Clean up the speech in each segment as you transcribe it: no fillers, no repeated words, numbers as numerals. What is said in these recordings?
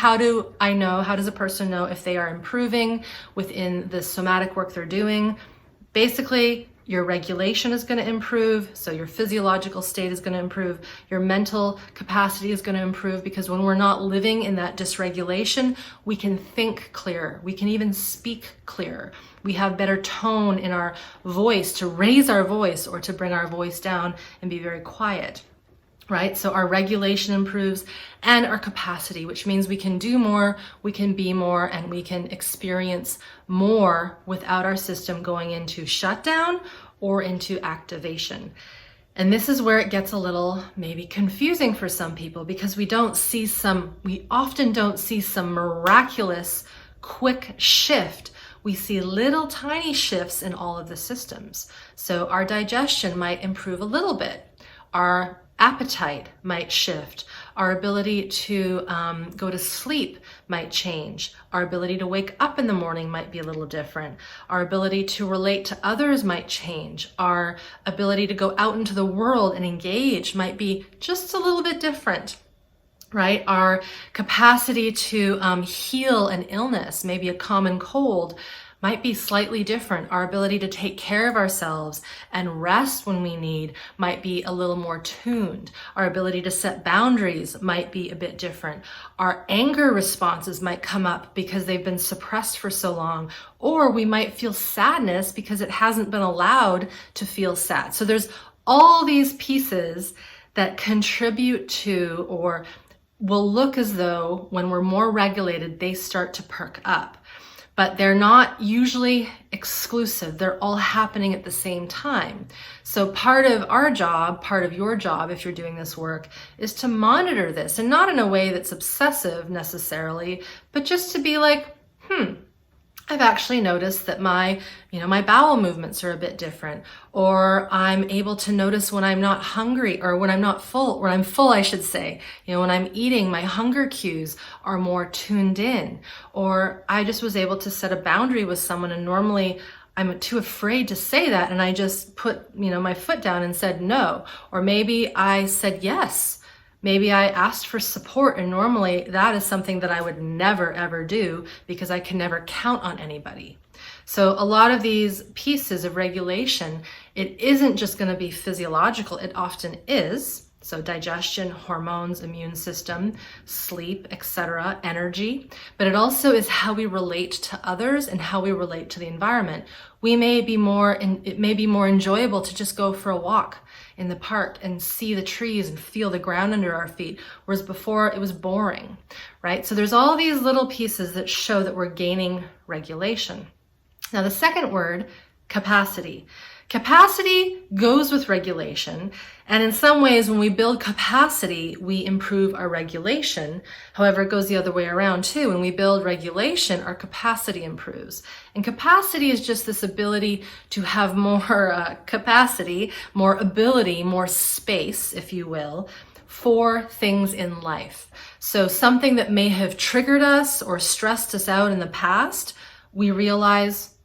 How do I know, how does a person know if they are improving within the somatic work they're doing? Basically, your regulation is going to improve, so your physiological state is going to improve, your mental capacity is going to improve, because when we're not living in that dysregulation, we can think clearer, we can even speak clearer. We have better tone in our voice to raise our voice or to bring our voice down and be very quiet. Right? So our regulation improves and our capacity, which means we can do more, we can be more, and we can experience more without our system going into shutdown or into activation. And this is where it gets a little maybe confusing for some people, because we often don't see some miraculous quick shift. We see little tiny shifts in all of the systems. So our digestion might improve a little bit. Our appetite might shift. Our ability to go to sleep might change. Our ability to wake up in the morning might be a little different. Our ability to relate to others might change. Our ability to go out into the world and engage might be just a little bit different. Right? Our capacity to heal an illness, maybe a common cold, might be slightly different. Our ability to take care of ourselves and rest when we need might be a little more tuned. Our ability to set boundaries might be a bit different. Our anger responses might come up because they've been suppressed for so long, or we might feel sadness because it hasn't been allowed to feel sad. So there's all these pieces that contribute to, or will look as though when we're more regulated, they start to perk up. But they're not usually exclusive. They're all happening at the same time. So part of our job, part of your job, if you're doing this work, is to monitor this, and not in a way that's obsessive necessarily, but just to be like, I've actually noticed that my bowel movements are a bit different, or I'm able to notice when I'm not hungry, or when I'm not full, when I'm full, I should say. When I'm eating, my hunger cues are more tuned in, or I just was able to set a boundary with someone, and normally I'm too afraid to say that, and I just put, my foot down and said no, or maybe I said yes. Maybe I asked for support, and normally that is something that I would never ever do because I can never count on anybody. So a lot of these pieces of regulation, it isn't just going to be physiological. It often is. So digestion, hormones, immune system, sleep, etc., energy. But it also is how we relate to others and how we relate to the environment. It may be more enjoyable to just go for a walk in the park and see the trees and feel the ground under our feet, whereas before it was boring, right? So there's all these little pieces that show that we're gaining regulation. Now the second word, capacity. Capacity goes with regulation, and in some ways when we build capacity, we improve our regulation. However, it goes the other way around too. When we build regulation, our capacity improves. And capacity is just this ability to have more capacity, more ability, more space, if you will, for things in life. So something that may have triggered us or stressed us out in the past, we realize,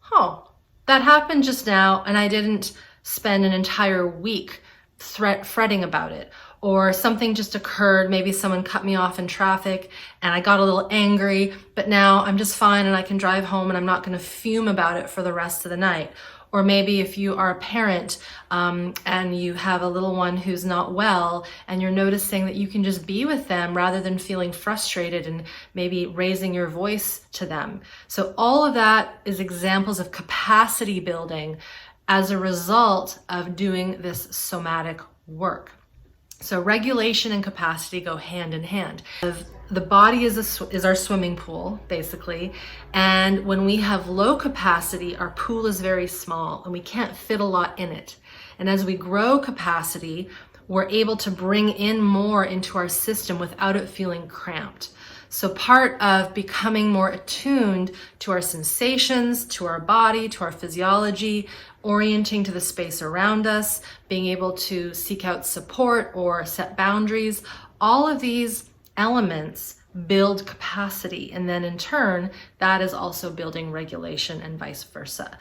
that happened just now, and I didn't spend an entire week fretting about it. Or something just occurred, maybe someone cut me off in traffic and I got a little angry, but now I'm just fine and I can drive home and I'm not going to fume about it for the rest of the night. Or maybe if you are a parent and you have a little one who's not well, and you're noticing that you can just be with them rather than feeling frustrated and maybe raising your voice to them. So all of that is examples of capacity building as a result of doing this somatic work. So regulation and capacity go hand in hand. The body is our swimming pool, basically. And when we have low capacity, our pool is very small and we can't fit a lot in it. And as we grow capacity, we're able to bring in more into our system without it feeling cramped. So part of becoming more attuned to our sensations, to our body, to our physiology, orienting to the space around us, being able to seek out support or set boundaries, all of these elements build capacity. And then in turn, that is also building regulation and vice versa.